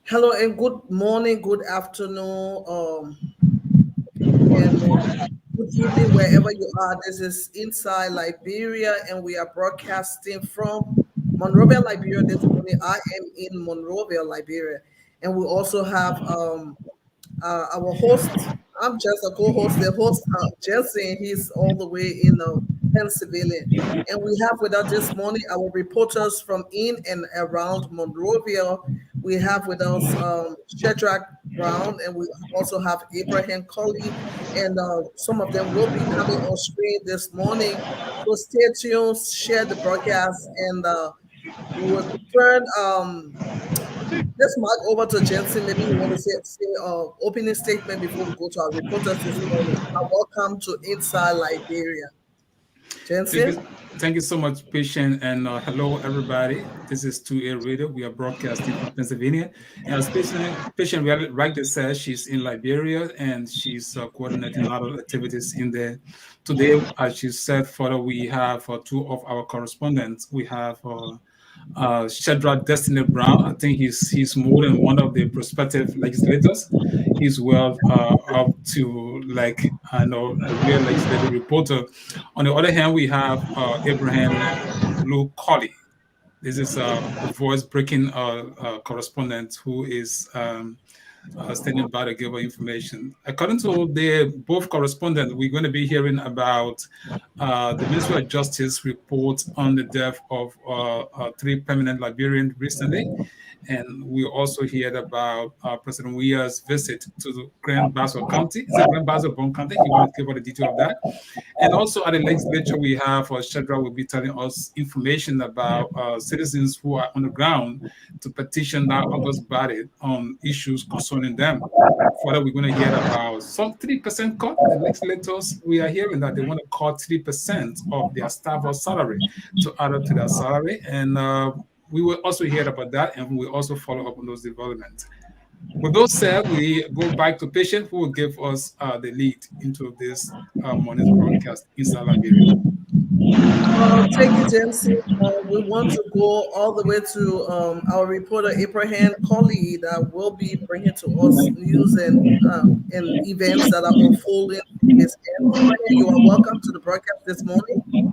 Hello and good morning, good afternoon, and good evening, wherever you are. This is Inside Liberia, and we are broadcasting from Monrovia, Liberia this morning. I am in Monrovia, Liberia, and we also have our host. I'm just a co-host. The host, Jesse, he's all the way in Pennsylvania. And we have with us this morning our reporters from in and around Monrovia. We have with us Shedrack Brown, and we also have Abraham Colley, and some of them will be coming on screen this morning. So stay tuned, share the broadcast, and we will turn let's mark over to Jensen. Maybe you want to say opening statement before we go to our reporters this morning. Welcome to Inside Liberia. Thank Jensen? you, thank you so much, Patient, and hello, everybody. This is 2A Radio. We are broadcasting from Pennsylvania. And as Patient rightly says, she's in Liberia and she's coordinating a lot of activities in there. Today, as she said, further, we have two of our correspondents. We have Shadrach Destiny Brown. I think he's more than one of the prospective legislators. He's well up to like I know a real legislative reporter. On the other hand, we have Abraham Lou Colley. This is a voice breaking correspondent who is standing by to give us information. According to the both correspondents, we're going to be hearing about the Ministry of Justice report on the death of three permanent Liberians recently. And we also heard about President Weah's visit to Grand Bassa County. Is it Grand Bassa Bone County? He will give us the detail of that. And also at the legislature, we have Shadra will be telling us information about citizens who are on the ground to petition that August body on issues concerning them. Further, we're going to hear about some 3% cut. The legislators, we are hearing that they want to cut 3% of their staff or salary to add up to their salary. And we will also hear about that, and we will also follow up on those developments. With those said, we go back to Patient, who will give us the lead into this morning's broadcast inside Liberia. Thank you, Jensen. We want to go all the way to our reporter, Abraham Colley, that will be bringing to us news and events that are unfolding in his end. Abraham, you are welcome to the broadcast this morning.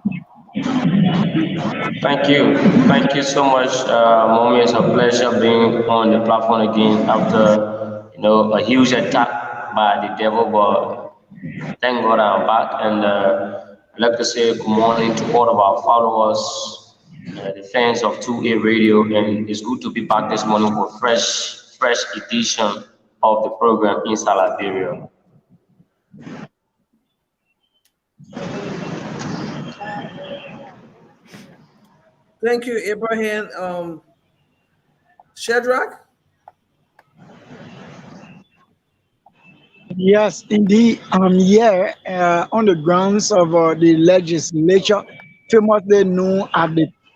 Thank you. Thank you so much, Mommy. It's a pleasure being on the platform again after a huge attack by the devil. But thank God I'm back, and I'd like to say good morning to all of our followers, the fans of 2A Radio, and it's good to be back this morning for fresh edition of the program Inside Liberia. Thank you, Abraham. Shadrach? Yes, indeed. I'm here on the grounds of the legislature, famously known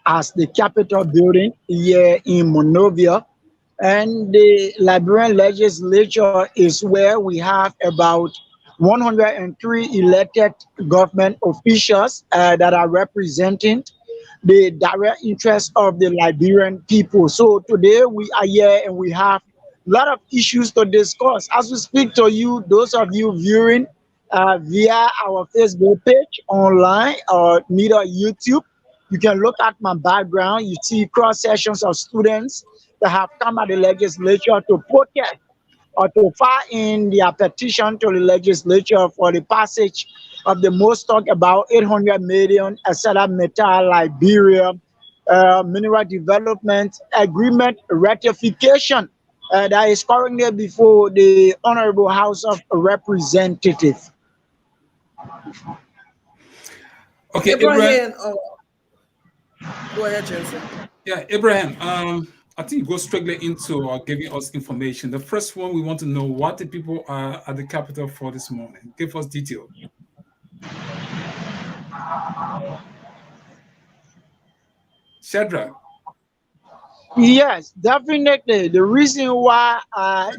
as the Capitol building here in Monrovia. And the Liberian legislature is where we have about 103 elected government officials that are representing the direct interest of the Liberian people. So today we are here and we have a lot of issues to discuss. As we speak to you, those of you viewing via our Facebook page online or neither YouTube, you can look at my background. You see cross sections of students that have come at the legislature to protest or to file in their petition to the legislature for the passage of the most talked about 800 million Metal Liberia mineral development agreement ratification that is currently before the Honorable House of Representatives. Okay, Abraham, go ahead, Jensen. Yeah, Abraham, I think go straight into giving us information. The first one, we want to know what the people are at the Capitol for this morning. Give us detail. Shadrach. Yes, definitely. The reason why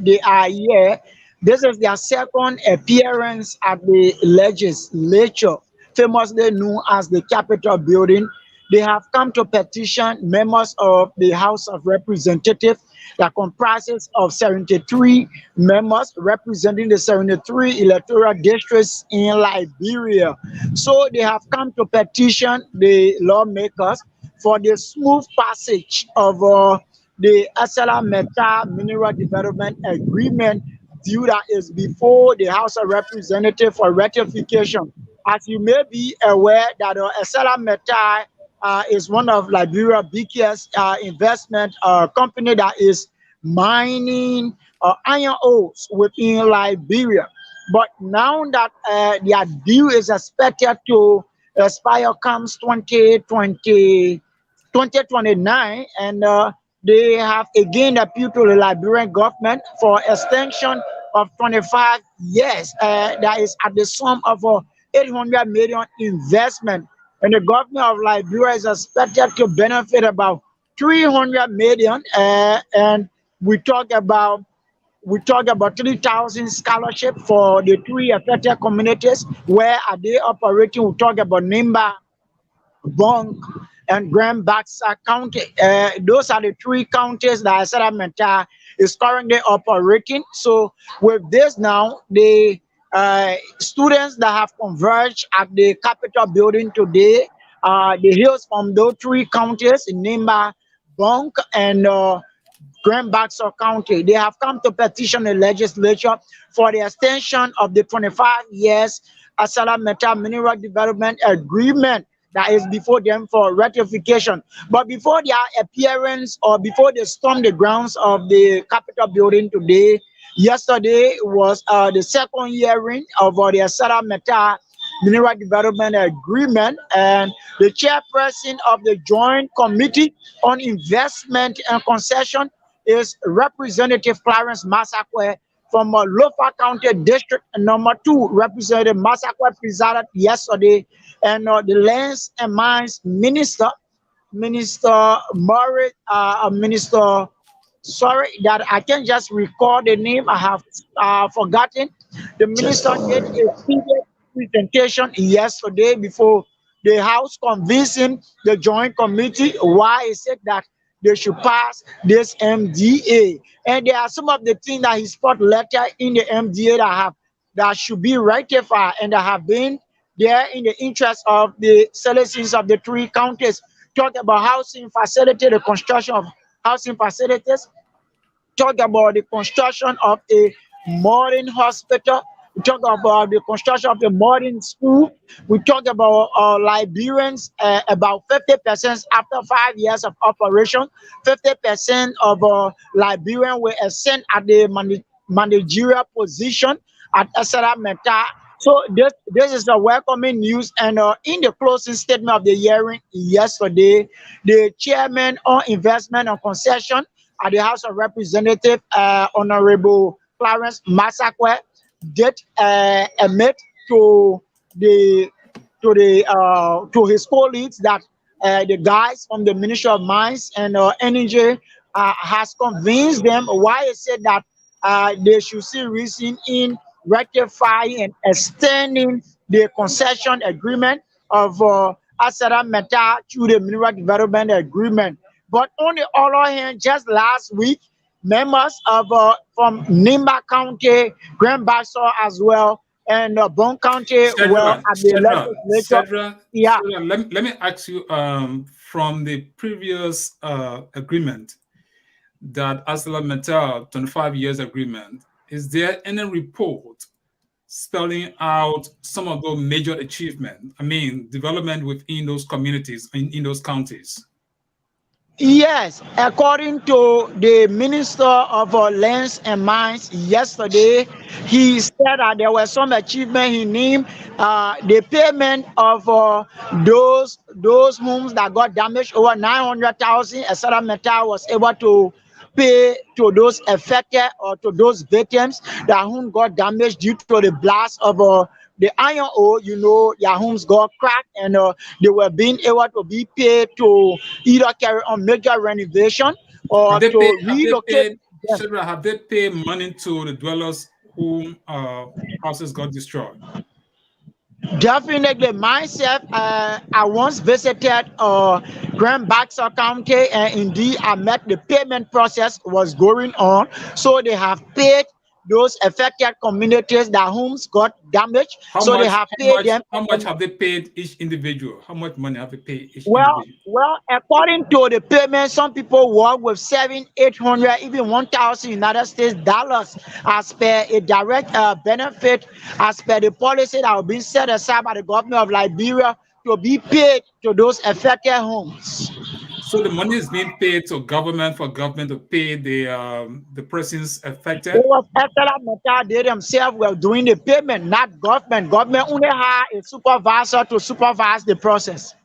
they are here, this is their second appearance at the legislature, famously known as the Capitol building. they have come to petition members of the House of Representatives that comprises of 73 members representing the 73 electoral districts in Liberia. So they have come to petition the lawmakers for the smooth passage of the Asala Meta Mineral Development Agreement due that is before the House of Representatives for ratification. As you may be aware that Asala Meta is one of Liberia's biggest investment company that is mining iron ores within Liberia. But now that their deal is expected to expire comes 2029, and they have again appealed to the Liberian government for extension of 25 years. That is at the sum of 800 million investment, and the government of Liberia is expected to benefit about 300 million. And we talk about we talk about 3,000 scholarship for the three affected communities. Where are they operating? We talk about Nimba, Bonk, and Grand Bassa County. Those are the three counties that Saramenta is currently operating. So with this now, the students that have converged at the Capitol building today, the hills from those three counties, Nimba, Bonk, and Grand Bassa County, they have come to petition the legislature for the extension of the 25 years Asala Meta Mineral Development Agreement that is before them for ratification. But before their appearance or before they storm the grounds of the Capitol building today, yesterday was the second hearing of the Asala Meta Mineral Development Agreement, and the chairperson of the Joint Committee on Investment and Concession is Representative Clarence Masakwe from Lofa County District number 2. Representative Masakwe presided yesterday, and the Lands and Mines Minister, Minister Murray, Minister, sorry that I can just recall the name, I have forgotten. The Just minister don't did worry. a period presentation yesterday before the House convincing the Joint Committee why he said that they should pass this MDA. And there are some of the things that he spot letter in the MDA that should be rectified and that have been there in the interest of the citizens of the three counties. Talk about housing facility, the construction of housing facilities, talk about the construction of a modern hospital. We talk about the construction of a modern school. We talk about Liberians, about 50% after 5 years of operation. 50% of Liberians were sent at the managerial position at Esera Meta. So this is a welcoming news. And in the closing statement of the hearing yesterday, the chairman on investment and concession at the House of Representatives, Honorable Clarence Masakwe, did admit to the to his colleagues that the guys from the Ministry of Mines and Energy has convinced them why he said that they should see reason in rectifying and extending the concession agreement of Asada Meta to the Mineral Development Agreement. But on the other hand, just last week, members of from Nimba County, Grand Bassa as well, and Bon County were Cedra, at the legislature. Yeah, let me ask you from the previous agreement that ArcelorMittal 25 years agreement, is there any report spelling out some of those major achievements? I mean, development within those communities, in those counties? yes, according to the Minister of Lands and Mines yesterday, he said that there were some achievement. He named the payment of those homes that got damaged, over 900,000. Asada Metal was able to pay to those affected or to those victims that home got damaged due to the blast of the iron ore. You know, their homes got cracked, and they were being able to be paid to either carry on major renovation Have or they paid? to relocate them. Cedra, have they paid money to the dwellers whom houses got destroyed? Definitely, myself, I once visited Grand Bassa County, and indeed, I met the payment process was going on. So they have paid those affected communities that homes got damaged. How So they much? have How paid much? them. How much have they paid each individual? How much money have they paid each Well, individual? well, according to the payment, some people work with 700, 800, even 1,000 United States dollars as per a direct benefit, as per the policy that will be set aside by the government of Liberia to be paid to those affected homes. So the money is being paid to government for government to pay the persons It affected. was Estela Meta, they themselves were doing the payment, not government. Government only had a supervisor to supervise the process.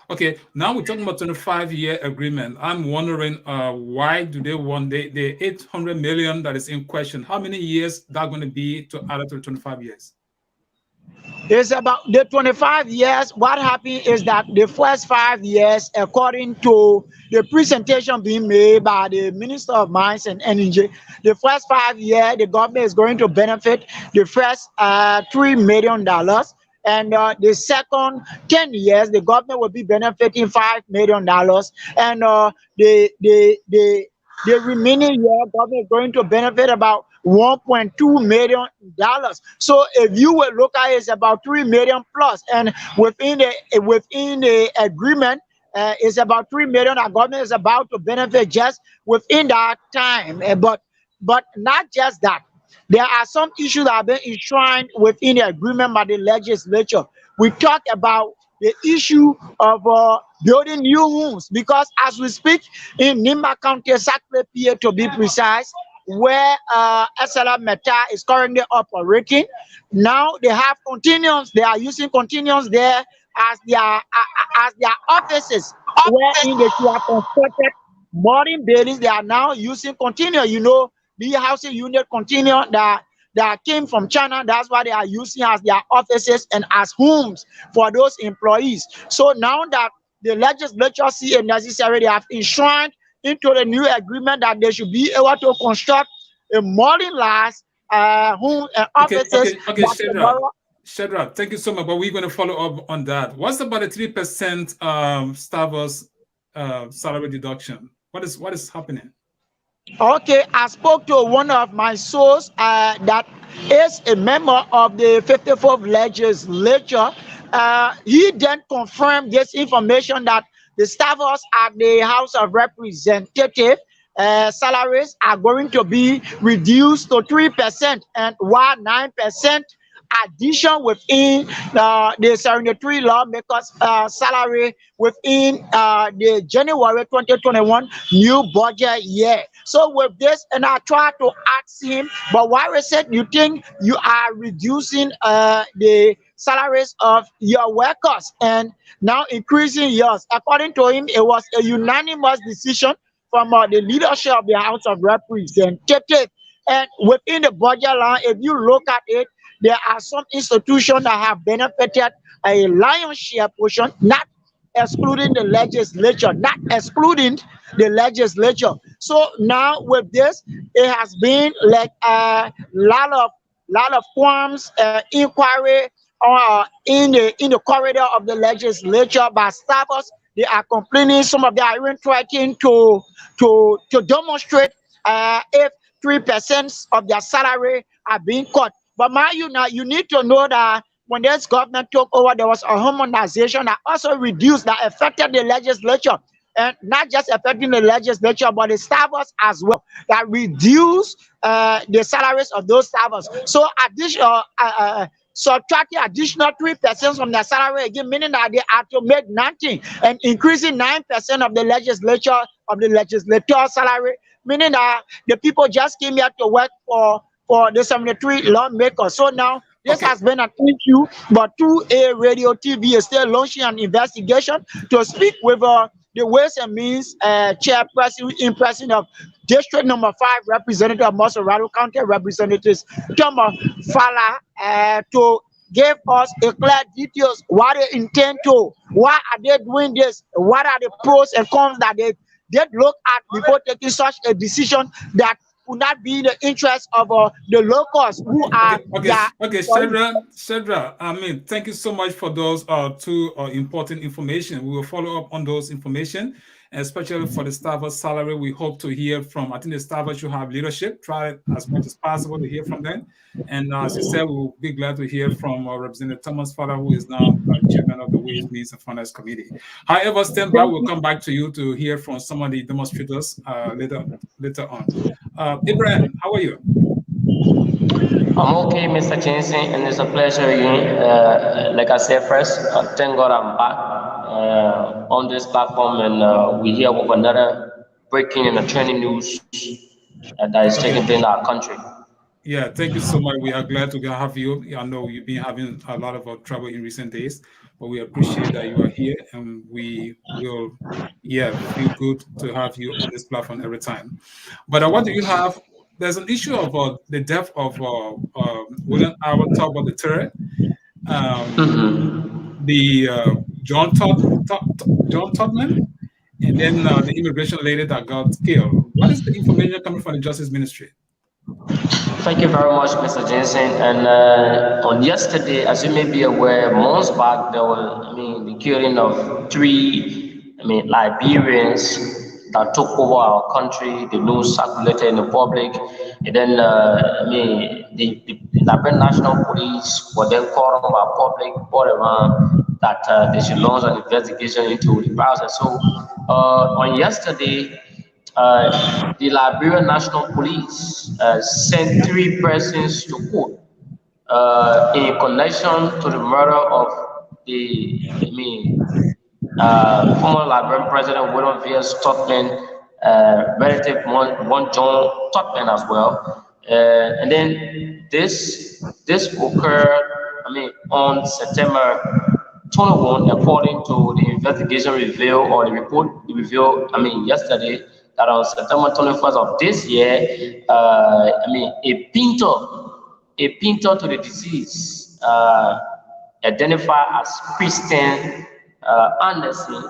Okay, now we're talking about 25-year agreement. I'm wondering why do they want the 800 million that is in question? How many years that going to be to add up to the 25 years? It's about the 25 years. What happened is that the first 5 years, according to the presentation being made by the Minister of Mines and Energy, the first 5 years, the government is going to benefit the first $3 million. And the second 10 years, the government will be benefiting $5 million. And the remaining year, government is going to benefit about $1.2 million. So if you will look at it, it's about 3 million plus, and within the agreement, it's about 3 million. Our government is about to benefit just within that time. But not just that. There are some issues that have been enshrined within the agreement by the legislature. We talk about the issue of building new homes, because as we speak in Nimba County, Sakle PA to be precise, where SLR Meta is currently operating, now they have continuums. They are using continuums there as their offices, wherein they should have constructed modern buildings. They are now using continuum. The housing unit continuum that came from China. That's why they are using as their offices and as homes for those employees. So now that the legislature see it necessary, they have enshrined into the new agreement that they should be able to construct a modernized home and Okay, offices okay, that Shadrach. tomorrow. Shadrach, thank you so much. But we're going to follow up on that. What's about the 3% staffers salary deduction? What is happening? Okay, I spoke to one of my sources that is a member of the 54th legislature. He then confirmed this information that the staffers at the House of Representatives salaries are going to be reduced to 3%, and while 9% addition within the 73 lawmakers salary within the January 2021 new budget year. So with this, and I tried to ask him, but why we said you think you are reducing the salaries of your workers and now increasing yours? According to him, it was a unanimous decision from the leadership of the House of Representatives. And within the budget line, if you look at it, there are some institutions that have benefited a lion's share portion, not excluding the legislature, not excluding the legislature. So now with this, it has been like a lot of qualms, inquiry in the corridor of the legislature by staffers. They are complaining. Some of them are even trying to demonstrate if 3% of their salary are being cut. But mind you, now you need to know that when this government took over, there was a harmonization that also reduced, that affected the legislature. And not just affecting the legislature, but the staffers as well, that reduce the salaries of those staffers. So subtracting additional 3% from their salary again, meaning that they have to make nothing, and increasing 9% of the legislature salary, meaning that the people just came here to work for the 73 lawmakers. So now this Okay, has been an issue, but 2A Radio TV is still launching an investigation to speak with the Ways and Means chairperson in person of District Number 5, Representative of Mosorado County, Representatives Thomas Fala, to give us a clear details what they intend to, why are they doing this, what are the pros and cons that they did look at before taking such a decision that would not be in the interest of the locals who are their employees. Shedra, I mean, thank you so much for those two important information. We will follow up on those information, and especially for the staffers' salary. We hope to hear from, I think the staffers should have leadership, try as much as possible to hear from them. And as you said, we'll be glad to hear from Representative Thomas Father, who is now chairman of the Ways, Means, and Finance Committee. However, stand by, we'll come back to you to hear from some of the demonstrators later on. Ibrahim, how are you? I'm okay, Mr. Jensen, and it's a pleasure again. Like I said first, thank God I'm back on this platform, and we're here with another breaking and a trending news that is taking place Okay. in our country. Yeah, thank you so much. We are glad to have you. I know you've been having a lot of trouble in recent days, but we appreciate that you are here, and we will, yeah, feel good to have you on this platform every time. But what do you have? There's an issue of the death of William Howard Talbot III, um, the John Todman, and then the immigration lady that got killed. What is the information coming from the Justice Ministry? Thank you very much, Mr. Jensen. And on yesterday, as you may be aware, months back, there was, the killing of three, Liberians that took over our country. The news circulated in the public. And then, the Liberian National Police were then called on by public all around that they should launch an investigation into the process. So, on yesterday, the Liberia National Police sent three persons to court in connection to the murder of former Liberian President William V. Tubman, relative one John Tubman as well. And then this occurred, on September 21, according to the investigation revealed or the report revealed, yesterday, that on September 21st of this year, a painter to the deceased, identified as Christian Anderson,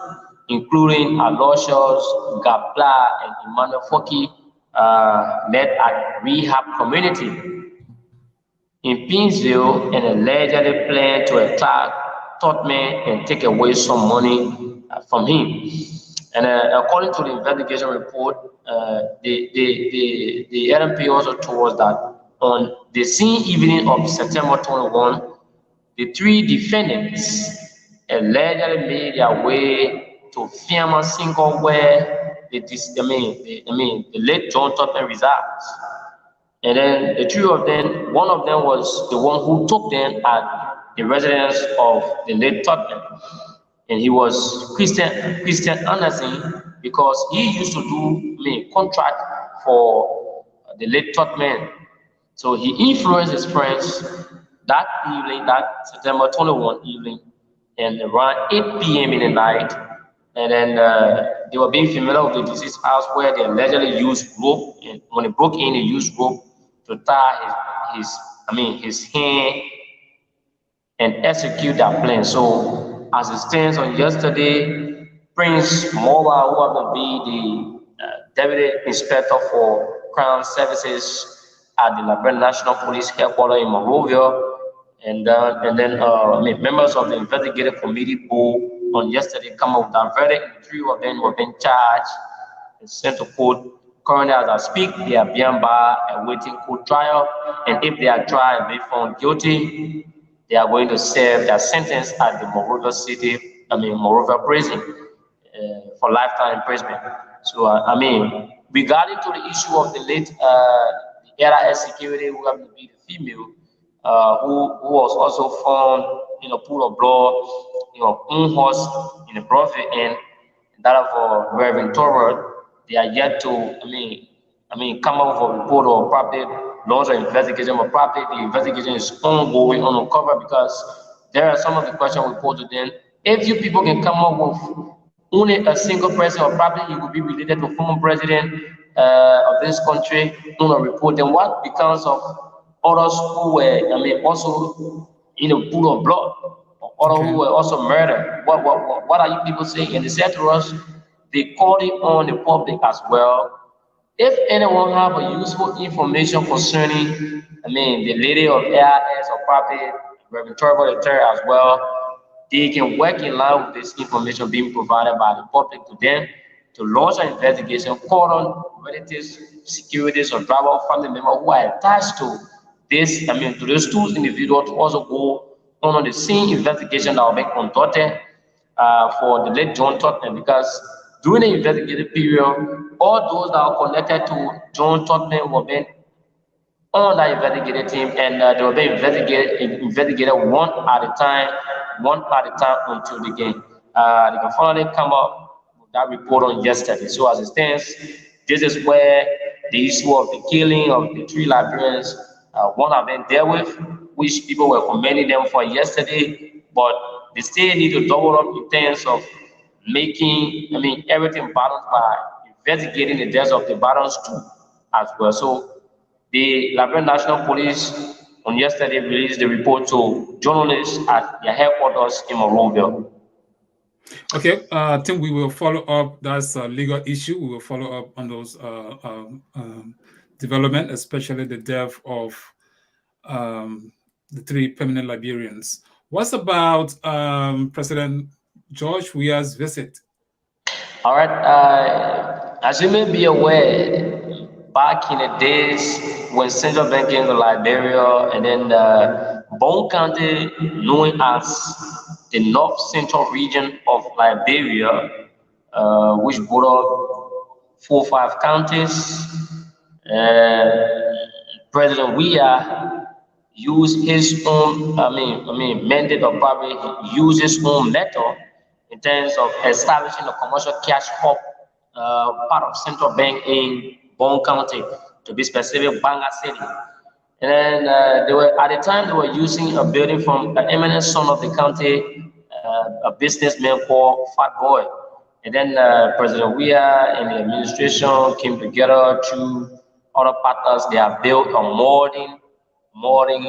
including Aloysius Gabla and Emmanuel Foki, met at rehab community in Pinsville and allegedly planned to attack Totman and take away some money from him. And according to the investigation report, the LMP also told us that on the same evening of September 21, the three defendants allegedly made their way to Fiamma Single where the late John Totman resides. And then the two of them, one of them was the one who took them at the residence of the late Totman. And he was Christian Anderson because he used to do contract for the late Totman. So he influenced his friends that evening, that September 21 evening, and around 8 p.m. in the night. And then they were being familiar with the deceased house where they allegedly used rope. And when they broke in, they used rope to tie his hand and execute that plan. So as it stands on yesterday, Prince Mobile, who happened to be the Deputy Inspector for Crown Services at the Liberia National Police Headquarters in Monrovia, and then members of the investigative committee board on yesterday come up with that verdict. The three of them were being charged and sent to court. Currently, as I speak, they are being barred awaiting court trial, and if they are tried and be found guilty, they are going to serve their sentence at the Monrovia prison for lifetime imprisonment. So, regarding to the issue of the late the LIS security, who happened to be the female, who was also found in a pool of blood, own horse in the Bronfield and that of Reverend Torward. They are yet to, come up with a report or probably launch an investigation, but probably the investigation is ongoing, uncovered, because there are some of the questions we pose to them. If you people can come up with only a single person, or probably it would be related to former president of this country on a report, then what becomes of others who were, also in a pool of blood, or others who were also murdered? What are you people saying? And they said to us, they called it on the public as well If anyone have a useful information concerning, the lady of AIS or Prophet Reverend Turbo the Third as well, they can work in line with this information being provided by the public to them to launch an investigation, call on relatives, securities, or driver or family member who are attached to this, to those two individuals to also go on the same investigation that will be conducted for the late John Tottenham, because during the investigative period, all those that are connected to John Tottenham were being on that investigative team, and they were being investigated one at a time until the game. They can finally come up with that report on yesterday. So as it stands, this is where the issue of the killing of the three Liberians, one have been dealt with, which people were commending them for yesterday, but they still need to double up in terms of making, everything balanced by investigating the deaths of the barons too as well. So the Liberian National Police on yesterday released the report to journalists at their headquarters in Monrovia. Okay, I think we will follow up. That's a legal issue. We will follow up on those development, especially the death of the three permanent Liberians. What's about President George Weah's visit? All right, as you may be aware, back in the days when central bank came to Liberia, and then Bone County, known as the North Central region of Liberia, which brought up 4 or 5 counties. Uh, President Weah used his own, mandate or probably use his own method in terms of establishing a commercial cash hub, part of central bank in Bone County, to be specific, Banga City. And then they were at the time they were using a building from an eminent son of the county, a businessman called Fat Boy. And then President Weah and the administration came together through other partners. They have built a modern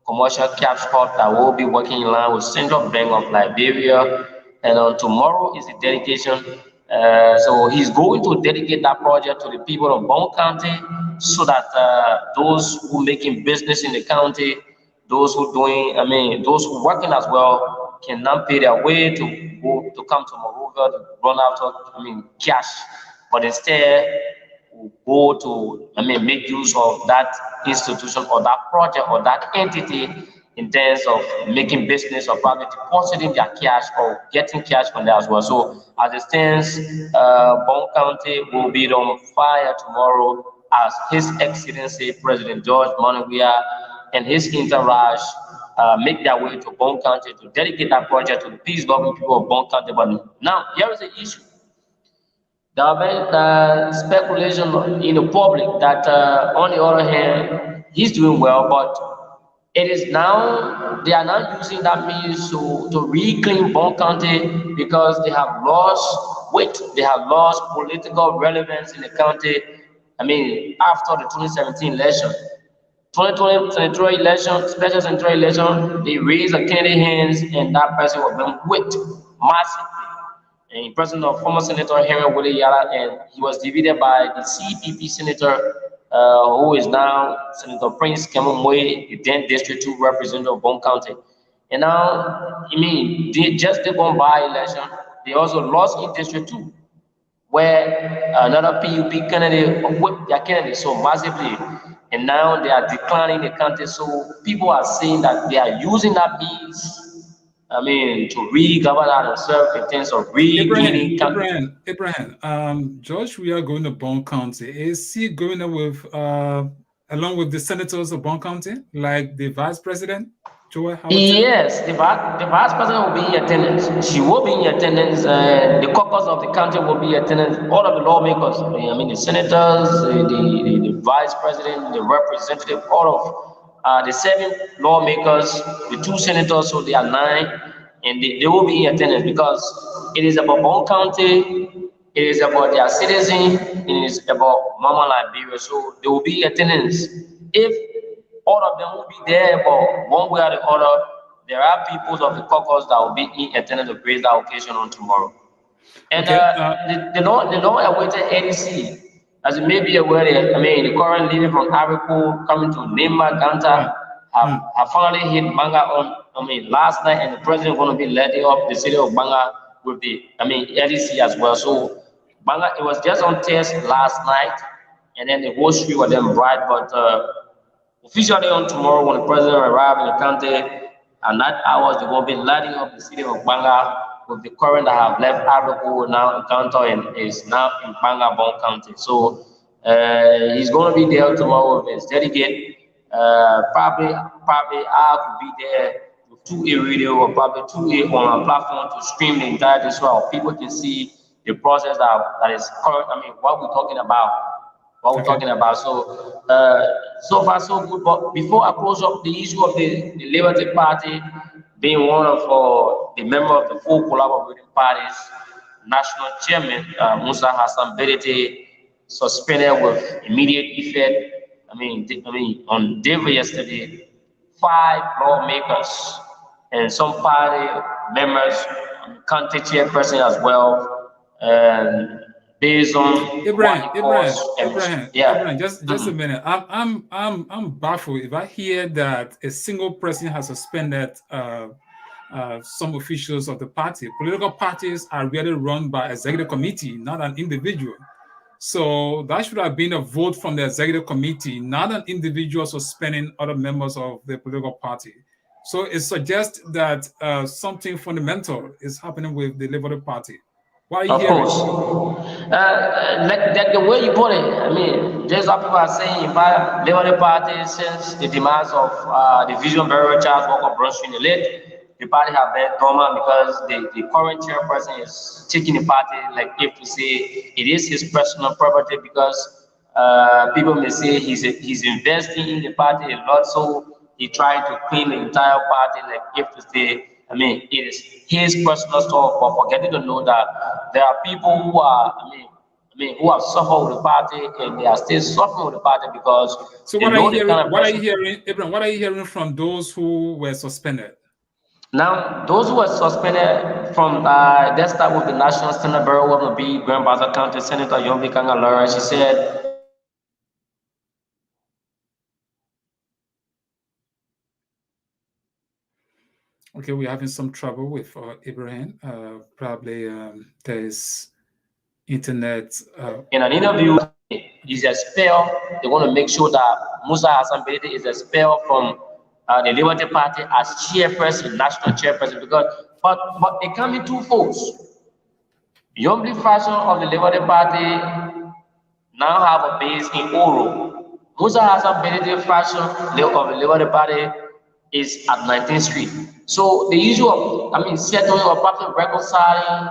commercial cash crop that will be working in line with Central Bank of Liberia. And on tomorrow is the dedication. So he's going to dedicate that project to the people of Bone County, so that those who making business in the county, those who doing, those who working as well, can now pay their way to go to come to Moreover to run out of, cash, but instead go to, make use of that institution or that project or that entity in terms of making business or probably depositing their cash or getting cash from there as well. So as it stands, Bone County will be on fire tomorrow as His Excellency President George Monrovia and his entourage make their way to Bone County to dedicate that project to the peace-loving people of Bone County. But now, here is the issue. There have been speculation in the public that, on the other hand, he's doing well, but it is now they are now using that means to reclaim Bone County because they have lost weight, they have lost political relevance in the county. After the 2017 election, 2020 senatorial election, special senatorial election, they raised a candidate hands and that person was being whipped massively. And President of former Senator Henry Willie Yala, and he was defeated by the CPP Senator, who is now Senator Prince Kemumwe, the then District 2 representative of Bone County. And now, they just did one by-election. They also lost in District 2, where another PUP candidate whipped their candidate so massively. And now they are declining the county. So people are saying that they are using that means, to re-govern themselves in terms of regaining. George, we are going to Bone County. Is he going with, along with the senators of Bone County, like the vice president, Joel Howard? Yes, the vice president will be in attendance. She will be in attendance. The caucus of the county will be in attendance. All of the lawmakers, the senators, the vice president, the representative, all of the 7 lawmakers, the 2 senators, so they are 9, and they will be in attendance because it is about Bone County, it is about their citizens, it is about Mama Liberia, so they will be in attendance. If all of them will be there, but one way or the other, there are people of the caucus that will be in attendance to grace that occasion on tomorrow. And Okay, the long-awaited ADC, as you may be aware, the current leader from Arico coming to Nema Right. Ganta have finally hit Banga last night, and the president going to be letting up the city of Banga with the, LEC as well. So Banga, it was just on test last night, and then the whole street was then bright, but officially on tomorrow, when the president arrives in the country, at night hours, they will be lighting up the city of Banga with the current that have left Abroko now in Kanto and is now in Banga Bon County. So he's going to be there tomorrow with his delegate. Probably I could be there with 2A radio or probably 2A on a platform to stream the entire thing so our people can see the process that is current. What we're talking about what we're Okay. talking about. So, so far so good. But before I close up the issue of the Liberty Party being one of the member of the four collaborating parties, national chairman Musa Hassan Berete suspended with immediate effect. On day yesterday, five lawmakers and some party members, county chairperson as well, and based on what he calls yeah. Abraham. Just a Mhm. minute. I'm baffled if I hear that a single person has suspended some officials of the party. Political parties are really run by executive committee, not an individual. So that should have been a vote from the executive committee, not an individual suspending other members of the political party. So it suggests that something fundamental is happening with the Liberal Party. What are you Of hearing? course. Like the way you put it, there's what people are saying by Liberal Party since the demise of the Vision Bearer Charles Walker Brunson in the late, the party have been dormant because the current chairperson is taking the party, like if to say it is his personal property because people may say he's investing in the party a lot, so he tried to clean the entire party, like if to say, it is his personal stuff, but forgetting to know that there are people who are, who have suffered with the party and they are still suffering with the party because So they what are you know the hearing? kind of What are you person. hearing, Abraham? What are you hearing from those who were suspended? Now, those who were suspended from, let's start with the National Standard Bureau of the Grand Bassa County Senator Yombi Kanga Laura. She said Okay, we're having some trouble with Abraham. Probably there's internet. in an interview is expelled. They want to make sure that Musa Hassan Belete is expelled from the Liberty Party as chairperson, national chairperson, because but they come in two folds. Young faction of the Liberty Party now have a base in Oro. Musa Hassan Belete faction of the Liberty Party is at 19th Street. So the issue of, settling or perhaps reconciling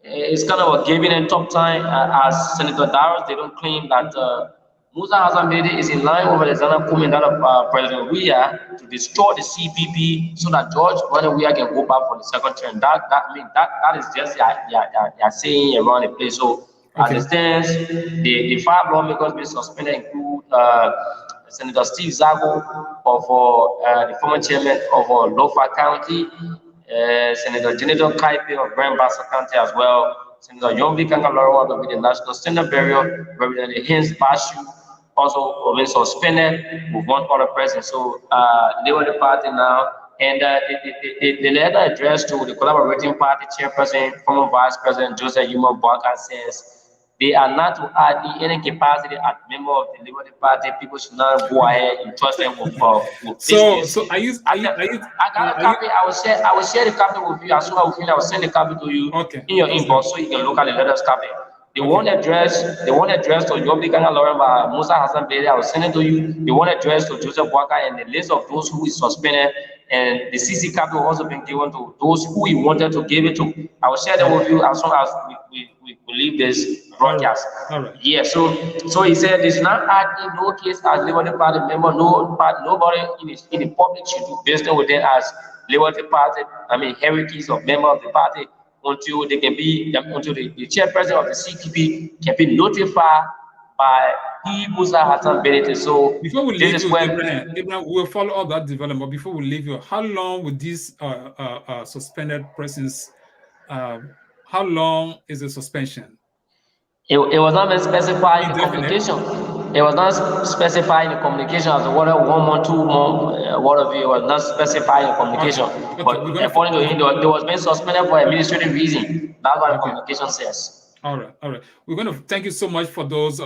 it's kind of a giving and top time as Senator Darius. They don't claim that Musa Hassan Bedi is in line with Alexander Kumi and that of President Weah to destroy the CPP so that George Brother Weah can go back for the second term. That is just they are saying around the place. So as it Okay. stands, the five lawmakers being suspended include Senator Steve Zago of the former chairman of Lofa County, Senator Jonathan Kaipe of Grand Bassa County as well, Senator Yombi Kangaloro of the National Standard Burial, Representative Hins Bashu, also been suspended with one other person. So they were the party now. And the letter addressed to the collaborating party chairperson, former vice president Joseph Yuma Bwaka says they are not to add in any capacity as member of the Liberty Party. People should not go ahead and trust them with So business. so are you I, got- I got a are you copy. I will share the copy with you as soon as we finish. I will send the copy to you okay? in your That's inbox good. so you can look at the letters copy. Okay. The one address to Yobi Kanga Lauren by Musa Hassan Bede, I will send it to you. The one address to Joseph Waka and the list of those who is suspended and the CC copy will also been given to those who he wanted to give it to. I will share that with you as soon as we leave this All right. broadcast. All right. Yeah, so he said it's not act in no case as Liberty Party member, nobody in the public should do business with them as Liberty Party, hierarchies of member of the party until they can be until the chairperson of the CTP can be notified by he Musa Hassan Benete. So Before we this leave is you, when Abraham, we'll follow up that development. Before we leave you, how long would these suspended persons? How long is the suspension? It was not even specified in the Indefinite. communication. It was not specified in the communication as to whether 1 month, 2 month, whatever. It was not specified in the communication. Okay. Okay. We're But gonna. according to him, they was being suspended for administrative reason. That's what the Okay. communication says. All right, all right. We're going to thank you so much for those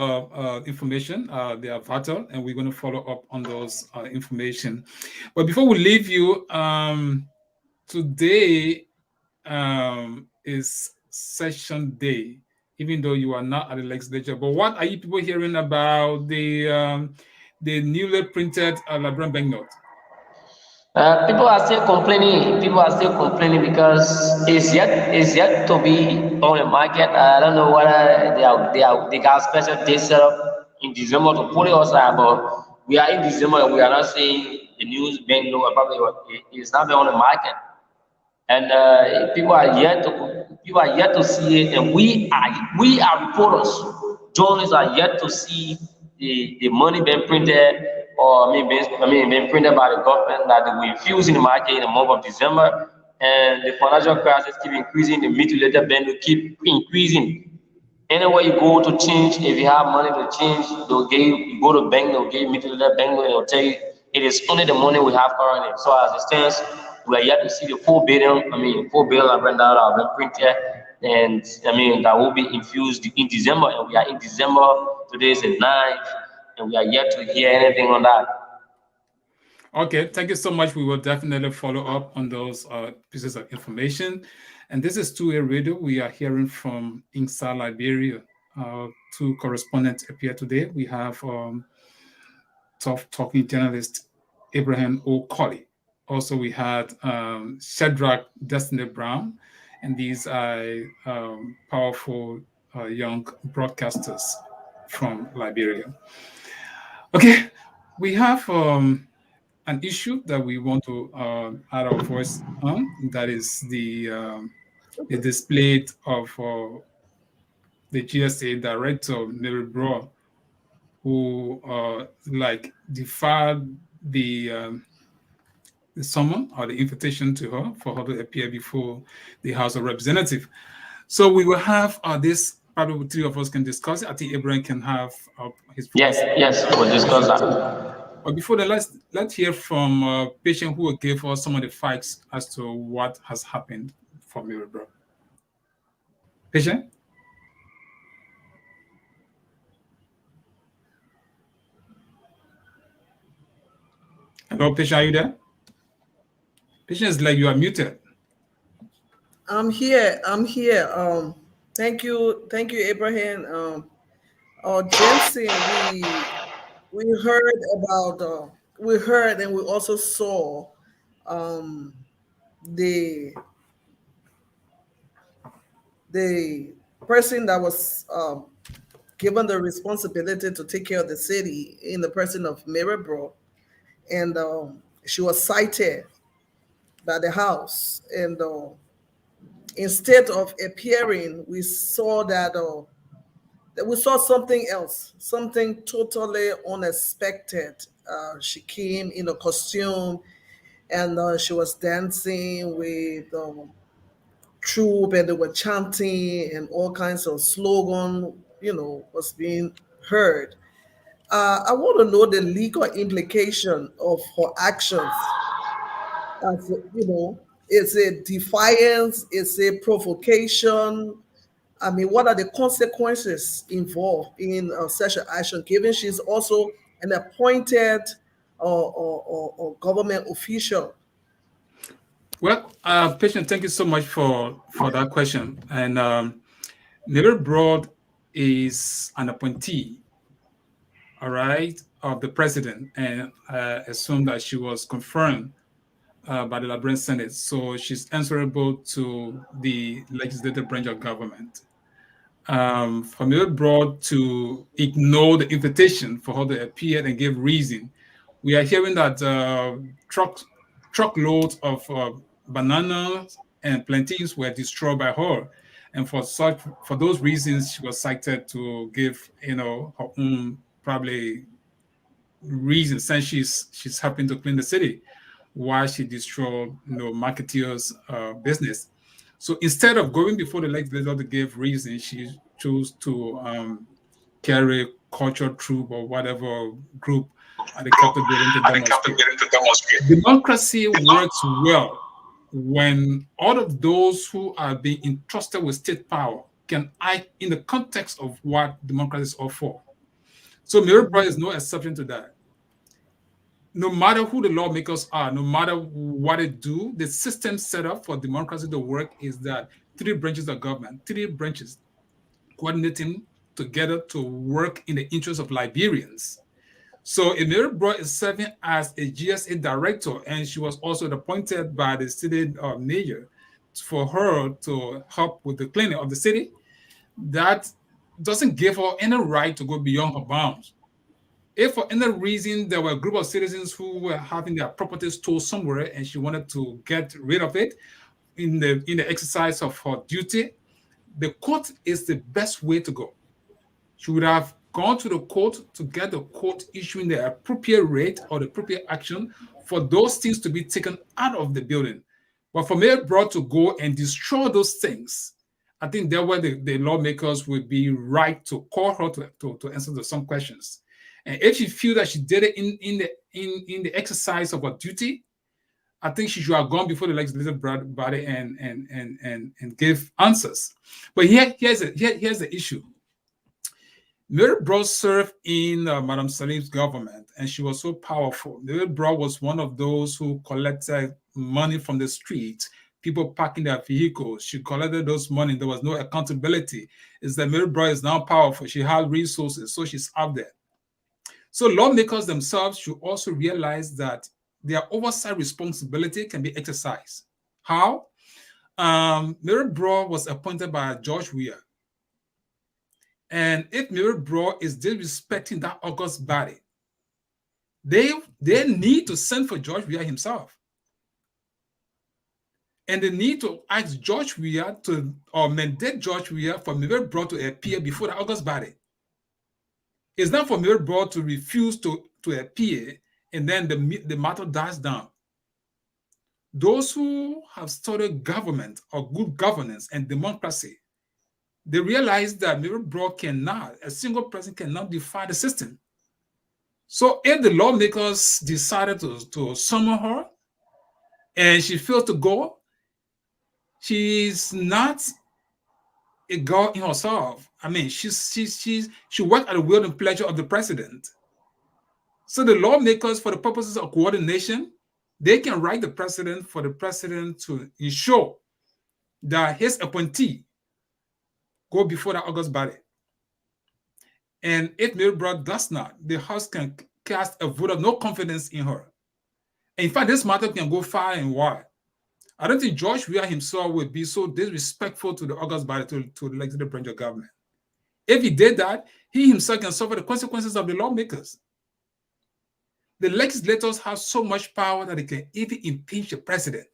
information. They are vital, and we're going to follow up on those information. But before we leave you, today is session day, even though you are not at the legislature. But what are you people hearing about the newly printed Liberian banknote? People are still complaining. People are still complaining because it's yet to be on the market. I don't know whether they got special day set up in December to put it outside, but we are in December and we are not seeing the news being no probably it's not been on the market. And people are yet to see it, and we are reporters. Journalists are yet to see the money being printed, or being printed by the government that they will infuse in the market in the month of December, and the financial crisis keep increasing, the mutilated bank will keep increasing. Anywhere you go to change, if you have money to change, they'll give you go to bank, they'll give you to the bank, and they'll tell you it is only the money we have currently. So as it stands, we are yet to see the 4 billion. 4 billion have been that have been printed, and that will be infused in December, and we are in December. Today is the 9th, and we are yet to hear anything on that. Okay, thank you so much. We will definitely follow up on those pieces of information. And this is 2A Radio. We are hearing from inside Liberia. Two correspondents appear today. We have tough talking journalist Abraham O'Colly. Also, we had Shadrach Destiny Brown, and these are powerful young broadcasters from Liberia. Okay, we have an issue that we want to add our voice on. That is the display of the GSA director, Mary Bro, who defied the summon or the invitation to her for her to appear before the House of Representatives. So we will have this. Probably three of us can discuss it. I think Abraham can have his Yes, voice. yes, we'll discuss that. But before that, let's hear from a patient who will give us some of the facts as to what has happened for Mary Bro. Patient? Hello, patient, are you there? Patient is like you are muted. I'm here. I'm here. Thank you, Abraham. Jensen, we heard about we heard and we also saw um, the the person that was given the responsibility to take care of the city in the person of Mirabro, and she was cited by the House, and instead of appearing, we saw that we saw something else, something totally unexpected. She came in a costume, and she was dancing with troop, and they were chanting, and all kinds of slogan, was being heard. I want to know the legal implication of her actions. As is it defiance? Is it provocation? I mean, what are the consequences involved in such an action, given she's also an appointed or government official? Well, patient, thank you so much for that question. And Mary Broad is an appointee, all right, of the president, and I assume that she was confirmed by the Liberian Senate. So she's answerable to the legislative branch of government. For Mary Broad to ignore the invitation for her to appear and give reason, we are hearing that truckloads of bananas and plantains were destroyed by her, and for those reasons, she was cited to give her own probably reason, since she's helping to clean the city, why she destroyed marketeers' business. So instead of going before the legislature to give reason, she choose to carry culture troop or whatever group at the Capitol building to demonstrate. Democracy works well when all of those who are being entrusted with state power can act in the context of what democracy is all for. So Mirabel is no exception to that. No matter who the lawmakers are, no matter what they do, the system set up for democracy to work is that three branches of government, three branches coordinating together to work in the interest of Liberians. So Emily Broad is serving as a GSA director, and she was also appointed by the city mayor for her to help with the cleaning of the city. That doesn't give her any right to go beyond her bounds. If for any reason there were a group of citizens who were having their properties stolen somewhere and she wanted to get rid of it in the exercise of her duty, the court is the best way to go. She would have gone to the court to get the court issuing the appropriate rate or the appropriate action for those things to be taken out of the building. But for Mayor Broad to go and destroy those things, I think that way the lawmakers would be right to call her to answer some questions. And if she feels that she did it in the exercise of her duty, I think she should have gone before the legislative body and give answers. But here's the issue. Mary Broad served in Madame Salim's government, and she was so powerful. Mary Broad was one of those who collected money from the streets, people parking their vehicles. She collected those money. There was no accountability. It's that Mary Broad is now powerful. She has resources, so she's up there. So lawmakers themselves should also realize that their oversight responsibility can be exercised. How? Mary Broad was appointed by George Weah. And if Mary Broad is disrespecting that august body, they need to send for George Weah himself. And they need to ask George Weah or mandate George Weah for Mary Broad to appear before the august body. It's not for Mary Broad to refuse to appear and then the matter dies down. Those who have studied government or good governance and democracy, they realize that Mary Broad a single person cannot defy the system. So if the lawmakers decided to summon her and she fails to go, she's not a girl in herself. I mean, she worked at the will and pleasure of the president. So the lawmakers, for the purposes of coordination, they can write the president for the president to ensure that his appointee go before the august body. And if Mary Broad does not, the House can cast a vote of no confidence in her. In fact, this matter can go far and wide. I don't think George Weah himself would be so disrespectful to the august body, to the legislative branch of government. If he did that, he himself can suffer the consequences of the lawmakers. The legislators have so much power that they can even impeach the president.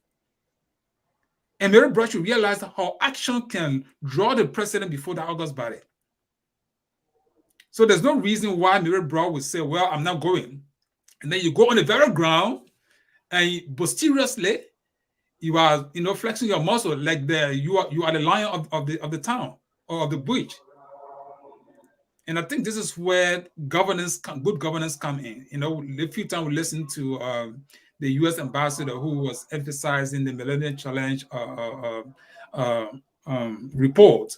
And Mary Broad should realize that her action can draw the president before the august body. So there's no reason why Mary Broad would say, well, I'm not going. And then you go on the very ground and posteriorly, you are flexing your muscle like you are the lion of the town or of the bush. And I think this is where good governance come in. A few times we listened to the U.S. ambassador who was emphasizing the Millennium Challenge report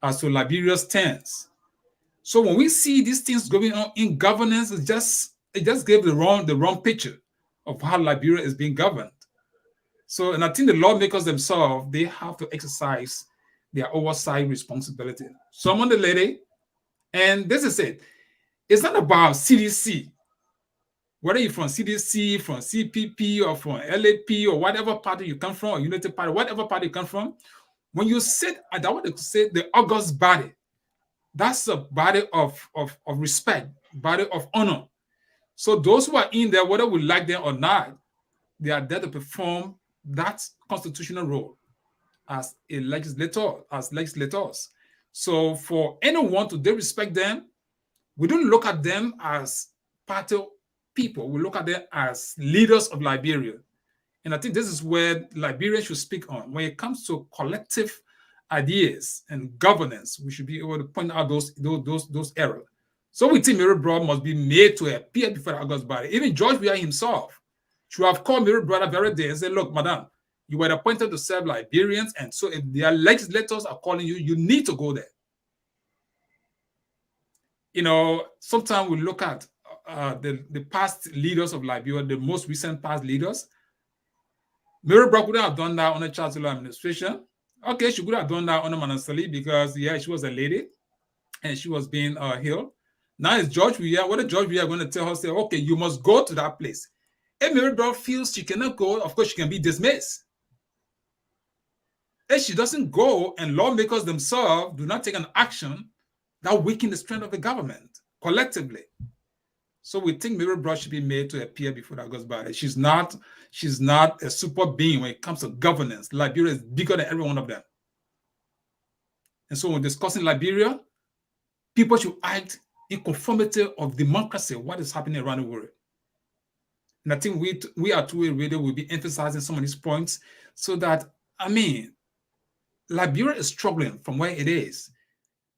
as to Liberia's stance. So when we see these things going on in governance, it just gave the wrong picture of how Liberia is being governed. So, and I think the lawmakers themselves, they have to exercise their oversight responsibility. Someone the lady, and this is it. It's not about CDC. Whether you're from CDC, from CPP, or from LAP, or whatever party you come from, or Unity Party, whatever party you come from, when you sit, I want to say the august body, that's a body of respect, body of honor. So those who are in there, whether we like them or not, they are there to perform that constitutional role as legislators. So for anyone to disrespect them, we don't look at them as party people. We look at them as leaders of Liberia. And I think this is where Liberia should speak on. When it comes to collective ideas and governance, we should be able to point out those errors. So we think Mary Broad must be made to appear before the August body. Even George Weah himself should have called Mary Broad that very day and said, look, madam, you were appointed to serve Liberians, and so if their legislators are calling you, you need to go there. Sometimes we look at the past leaders of Liberia, the most recent past leaders. Mary Brock would have done that under Charles Taylor administration. Okay, she could have done that under Manasali because, yeah, she was a lady and she was being healed. Now it's George Weah. What is George Weah going to tell her? Say, okay, you must go to that place. If Mary Brock feels she cannot go, of course, she can be dismissed. If she doesn't go and lawmakers themselves do not take an action, that weakens the strength of the government collectively. So we think Mary Broad should be made to appear before the August body. She's not a super being when it comes to governance. Liberia is bigger than every one of them. And so when discussing Liberia, people should act in conformity of democracy, what is happening around the world. And I think we are two-way radio will be emphasizing some of these points so that, Liberia is struggling from where it is.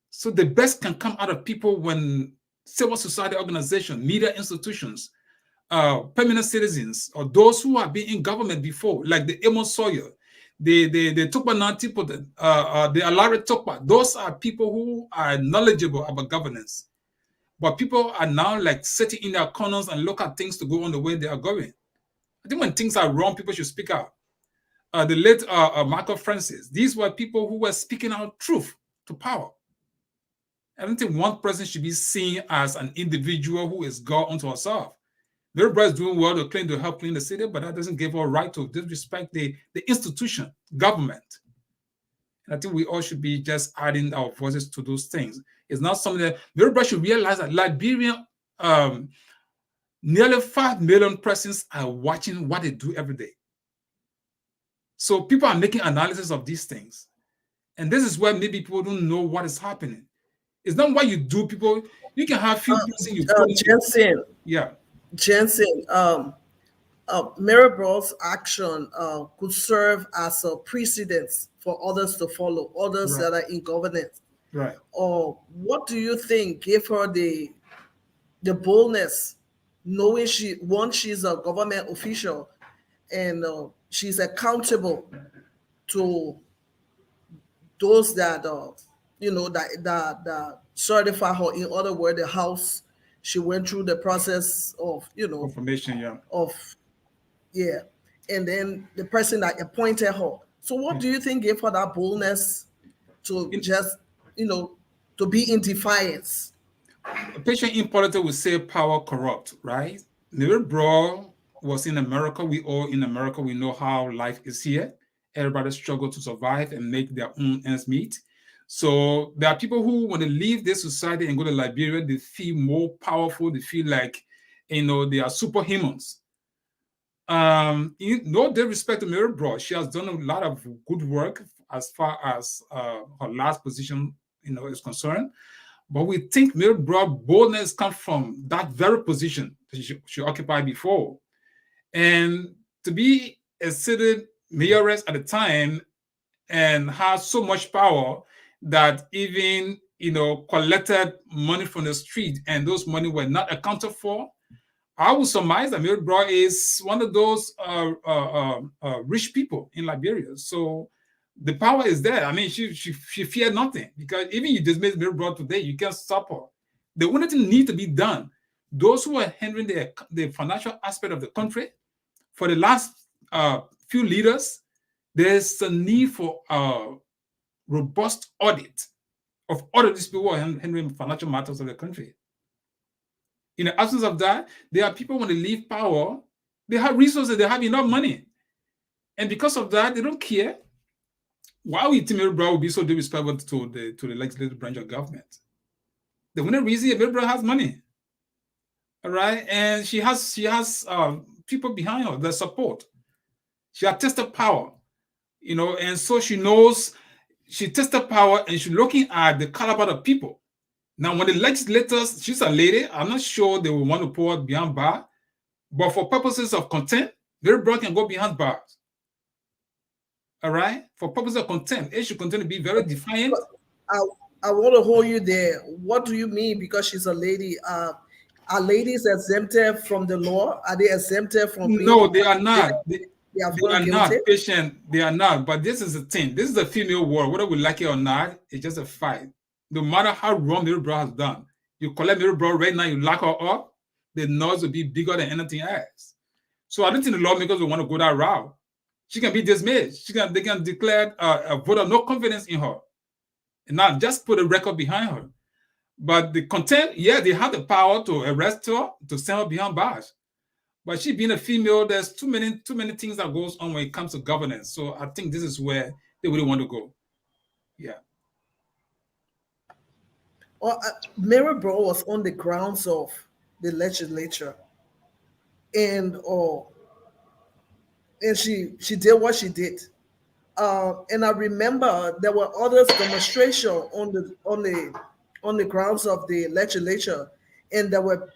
So the best can come out of people when civil society organizations, media institutions, permanent citizens, or those who have been in government before, like the Amos Sawyer, the Tukpa Nantipo, the Alari Tukpa. Those are people who are knowledgeable about governance. But people are now like sitting in their corners and look at things to go on the way they are going. I think when things are wrong, people should speak out. The late Michael Francis, these were people who were speaking out truth to power. I don't think one person should be seen as an individual who is God unto herself. Mary Broad is doing well to claim to help clean the city, but that doesn't give her right to disrespect the institution, government. And I think we all should be just adding our voices to those things. It's not something that Mary Broad should realize that Liberian, nearly 5 million persons are watching what they do every day. So people are making analysis of these things. And this is where maybe people don't know what is happening. It's not what you do, people. You can have few person you Jensen. Yeah. Jensen, Mary Broad's action could serve as a precedent for others to follow, others that are in governance. Right. Or what do you think gave her the boldness, knowing she's a government official and she's accountable to those that that certify her. In other words, the house, she went through the process of confirmation, and then the person that appointed her. So what do you think gave her that boldness to just to be in defiance? A patient in politics would say power corrupt, right? Mary Broad was in America. We all in America, we know how life is here. Everybody struggle to survive and make their own ends meet. So there are people who, when they leave this society and go to Liberia, they feel more powerful. They feel like, they are superhumans. No disrespect to Mary Broad, she has done a lot of good work as far as her last position, is concerned. But we think Mary Broad boldness comes from that very position that she occupied before. And to be a city mayoress at the time and have so much power that even, collected money from the street and those money were not accounted for, I would surmise that Mary Broad is one of those rich people in Liberia. So the power is there. I mean, she feared nothing, because even you dismiss Mary Broad today, you can't stop her. The only thing need to be done, those who are handling the financial aspect of the country, for the last few leaders, there's a need for robust audit of all of these people who are handling financial matters of the country. In the absence of that, there are people, when they leave power, they have resources, they have enough money. And because of that, they don't care. Why would Mary Broad will be so disrespectful to the legislative branch of government? The only reason Mary Broad has money. All right. And she has people behind her that support. She has tested power, and so she knows she tested power, and she's looking at the caliber of people. Now, when the legislators, she's a lady, I'm not sure they will want to put her behind bars, but for purposes of content, Mary Broad can go behind bars. All right, for purpose of contempt, it should continue to be very defiant. I, I want to hold you there. What do you mean? Because she's a lady. Are ladies exempted from the law? Are they exempted from being No, they are prosecuted? not. They are They found are guilty. not patient. They are not. But this is the thing. This is a female world. Whether we like it or not, it's just a fight. No matter how wrong Mary Bro has done, you collect Mary Bro right now, you lock her up, the noise will be bigger than anything else. So I don't think the lawmakers will want to go that route. She can be dismissed. They can declare a vote of no confidence in her, and not just put a record behind her. But the contempt, yeah, they have the power to arrest her, to send her behind bars. But she being a female, there's too many things that goes on when it comes to governance. So I think this is where they really want to go. Yeah. Or Mary Bro was on the grounds of the legislature, and she did what she did. And I remember there were others demonstration on the grounds of the legislature, and there were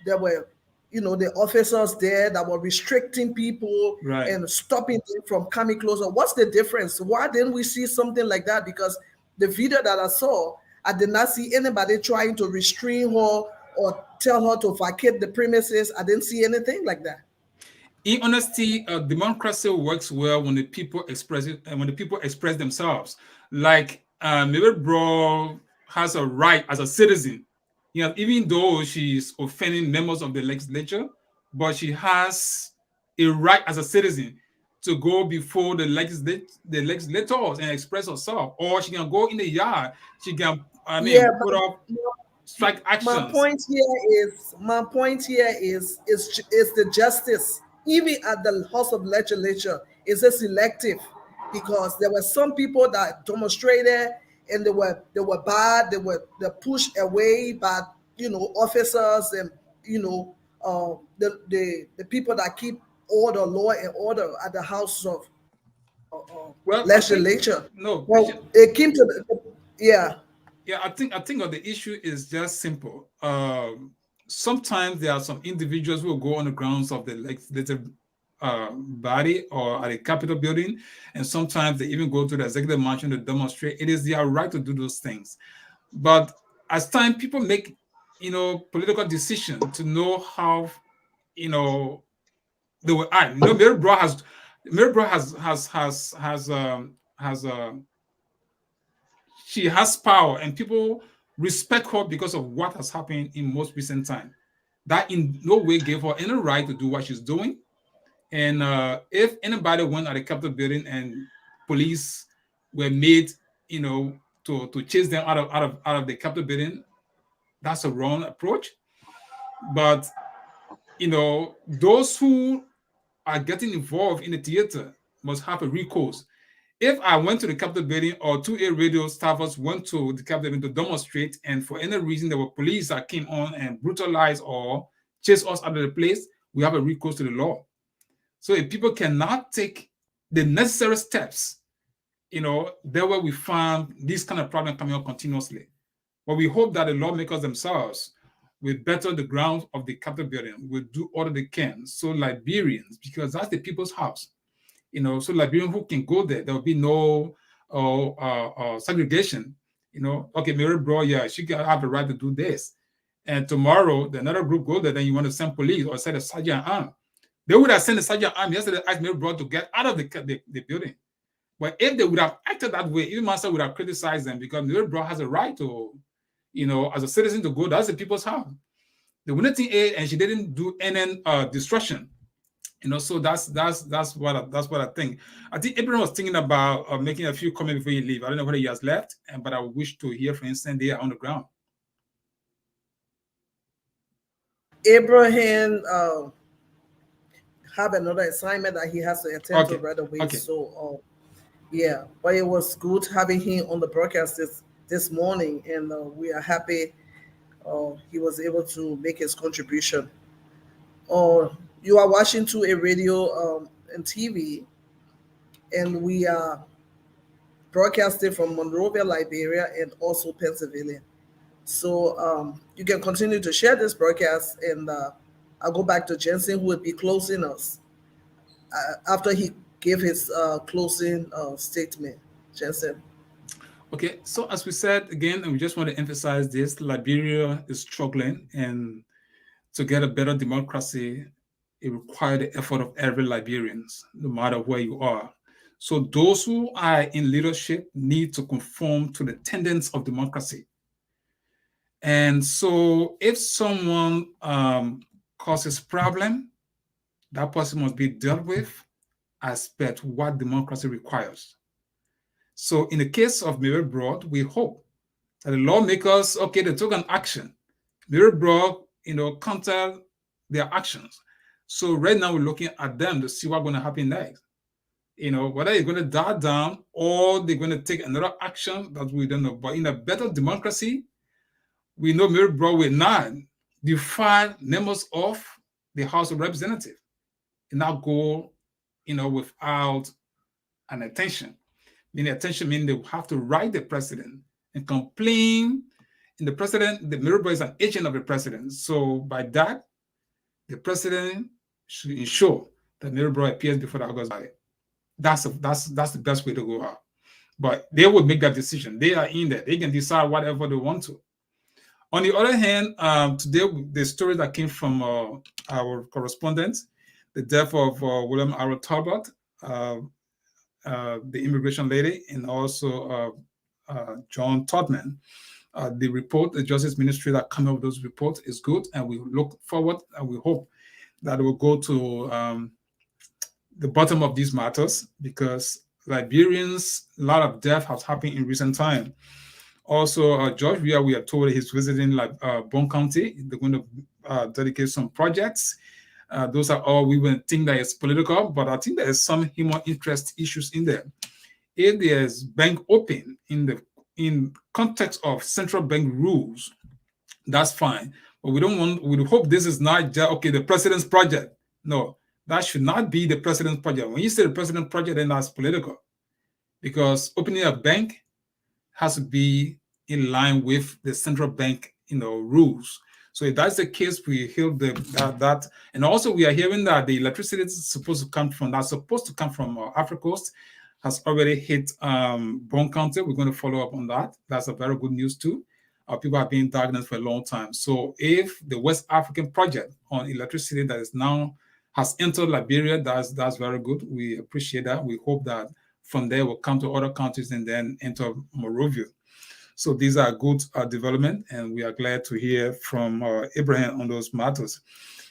the officers there that were restricting people Right. and stopping them from coming closer. What's the difference? Why didn't we see something like that? Because the video that I saw, I did not see anybody trying to restrain her or tell her to vacate the premises. I didn't see anything like that. In honesty, democracy works well when the people express it and when the people express themselves. Like Mary Bro has a right as a citizen, even though she's offending members of the legislature, but she has a right as a citizen to go before the legislators and express herself, or she can go in the yard. She can, Yeah, put up but strike my actions. point here is the justice even at the House of Legislature is a selective, because there were some people that demonstrated and they were bad, they pushed away by officers, and the people that keep order, law and order at the House of Well, I think Legislature. no, Well, it came to yeah. yeah, I think of the issue is just simple. Sometimes there are some individuals who will go on the grounds of the legislative body or at a Capitol building, and sometimes they even go to the executive mansion to demonstrate. It is their right to do those things. But as time people make, political decision to know how, you know, they will act. Mary Bro has she has power, and people respect her because of what has happened in most recent time. That in no way gave her any right to do what she's doing. And if anybody went at the Capitol building and police were made, to chase them out of the Capitol building, that's a wrong approach. But those who are getting involved in the theater must have a recourse. If I went to the Capitol building or 2A radio staffers went to the Capitol building to demonstrate, and for any reason there were police that came on and brutalized or chased us out of the place, we have a recourse to the law. So if people cannot take the necessary steps, there where we find this kind of problem coming up continuously. But we hope that the lawmakers themselves will better the grounds of the Capitol building, will do all that they can. So Liberians, because that's the people's house, so Liberians who can go there, there will be no segregation. Okay, Mary Bro, yeah, she can have the right to do this. And tomorrow, the another group go there, then you want to send police or send a sergeant arm. They would have sent a sergeant arm yesterday, asked Mary Bro to get out of the building. But if they would have acted that way, even Master would have criticized them, because Mary Bro has a right to, as a citizen to go. That's the people's house. The winning thing is, and she didn't do any destruction. So that's what I think. I think Abraham was thinking about making a few comments before you leave. I don't know whether he has left, but I wish to hear from him there on the ground. Abraham have another assignment that he has to attend to Okay. right away. Okay. So yeah, but it was good having him on the broadcast this morning, and we are happy he was able to make his contribution. You are watching to a radio and TV, and we are broadcasting from Monrovia, Liberia, and also Pennsylvania. So you can continue to share this broadcast, and I'll go back to Jensen, who will be closing us after he give his closing statement. Jensen. Okay, so as we said again, and we just want to emphasize this: Liberia is struggling, and to get a better democracy, it requires the effort of every Liberians, no matter where you are. So those who are in leadership need to conform to the tenets of democracy. And so if someone causes problem, that person must be dealt with as per what democracy requires. So in the case of Mary Broad, we hope that the lawmakers, okay, they took an action. Mary Broad, counter their actions. So right now we're looking at them to see what's going to happen next. Whether they're going to die down or they're going to take another action that we don't know. But in a better democracy, we know Mary Broad will not defy members of the House of Representatives and not go, without an attention. Meaning attention means they have to write the president and complain. And the Mary Broad is an agent of the president. So by that, the president should ensure that Mary Broad appears before the August ballot. That's the best way to go out. But they will make that decision. They are in there. They can decide whatever they want to. On the other hand, today, the story that came from our correspondent, the death of William R. Talbot, the immigration lady, and also John Todman. The report, the Justice Ministry that come up with those reports is good, and we look forward and we hope that it will go to the bottom of these matters, because Liberians, a lot of death has happened in recent time. Also, George Weah, we are told he's visiting Bone County. They're going to dedicate some projects. Those are all we would think that it's political, but I think there is some human interest issues in there. If there's bank open in context of central bank rules, that's fine. But we hope this is not just, okay, the president's project. No, that should not be the president's project. When you say the president's project, then that's political. Because opening a bank has to be in line with the central bank, rules. So if that's the case, we hear that. And also we are hearing that the electricity that's supposed to come from Africa Coast has already hit Bone County. We're going to follow up on that. That's a very good news too. People have been diagnosed for a long time. So if the West African project on electricity that is now has entered Liberia, that's very good. We appreciate that. We hope that from there will come to other countries and then enter Monrovia. So these are good development, and we are glad to hear from Abraham on those matters.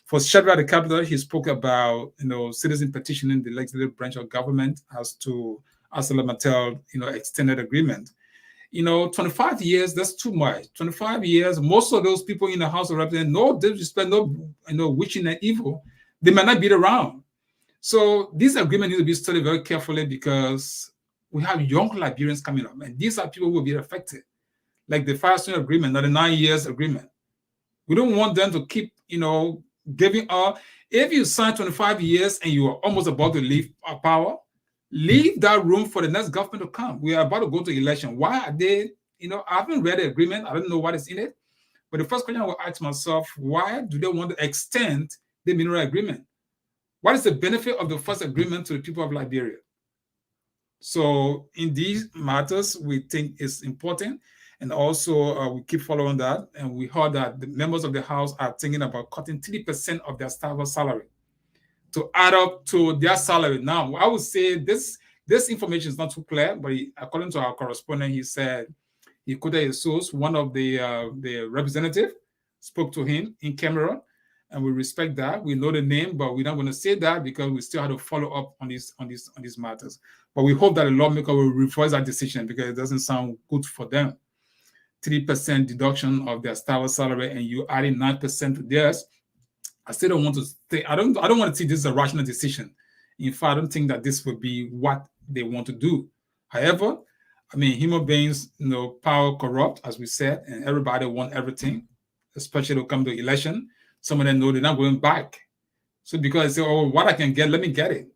For Shadrach the Capital, he spoke about citizen petitioning the legislative branch of government as to ArcelorMittal extended agreement. 25 years, that's too much. 25 years, most of those people in the House of Representatives, no disrespect, no wishing and evil, they might not be around. So this agreement needs to be studied very carefully, because we have young Liberians coming up, and these are people who will be affected. Like the Firestone agreement, not the 9 years agreement. We don't want them to keep, giving up. If you sign 25 years and you are almost about to leave power, leave that room for the next government to come. We are about to go to election. Why are they, I haven't read the agreement. I don't know what is in it. But the first question I will ask myself, why do they want to extend the mineral agreement? What is the benefit of the first agreement to the people of Liberia? So in these matters, we think it's important. And also, we keep following that. And we heard that the members of the House are thinking about cutting 3% of their staff's salary to add up to their salary. Now, I would say this information is not too clear, but according to our correspondent, he said he quoted a source. One of the representative spoke to him in camera, and we respect that. We know the name, but we're not going to say that because we still have to follow up on these matters. But we hope that the lawmaker will revise that decision, because it doesn't sound good for them. 3% deduction of their staff's salary, and you adding 9% to theirs. I still don't want to say, I don't want to see this as a rational decision. In fact, I don't think that this would be what they want to do. However, human beings, power corrupt, as we said, and everybody want everything, especially when it comes to election. Some of them know they're not going back. So because they say, oh, what I can get, let me get it.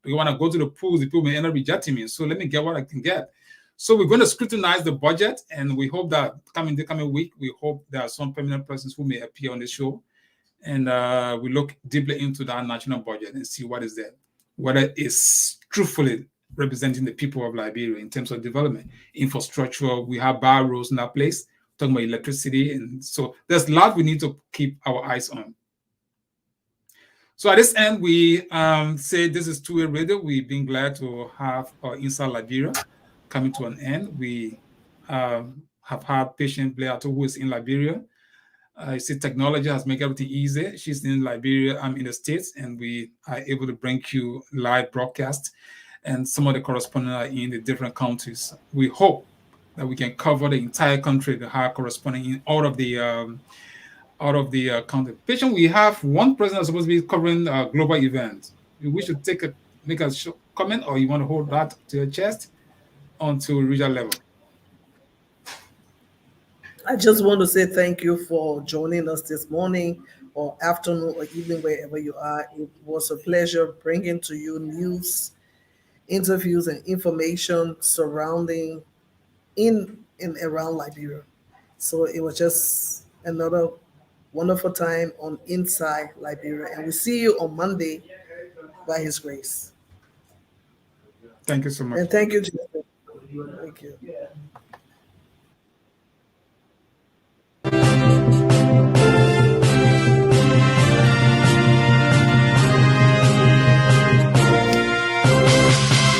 Because when I go to the polls, the people may end up rejecting me. So let me get what I can get. So we're going to scrutinize the budget, and we hope that the coming week, we hope there are some permanent persons who may appear on the show, and we look deeply into that national budget and see what is there. whether it's truthfully representing the people of Liberia in terms of development, infrastructure. We have bar roads in that place, talking about electricity. And so there's a lot we need to keep our eyes on. So at this end, we say this is two-way radio. We've been glad to have Inside Liberia coming to an end. We have had patient Bleato, who is in Liberia. I see technology has made everything easy. She's in Liberia, I'm in the States, and we are able to bring you live broadcast. And some of the correspondents are in the different countries. We hope that we can cover the entire country, the high corresponding in all of the country. Patient, we have one person that's supposed to be covering global events. We should make a comment, or you want to hold that to your chest until regional level. I just want to say thank you for joining us this morning or afternoon or evening, wherever you are. It was a pleasure bringing to you news, interviews, and information surrounding in and around Liberia. So it was just another wonderful time on Inside Liberia. And we see you on Monday by His grace. Thank you so much. And thank you, Jason. Thank you.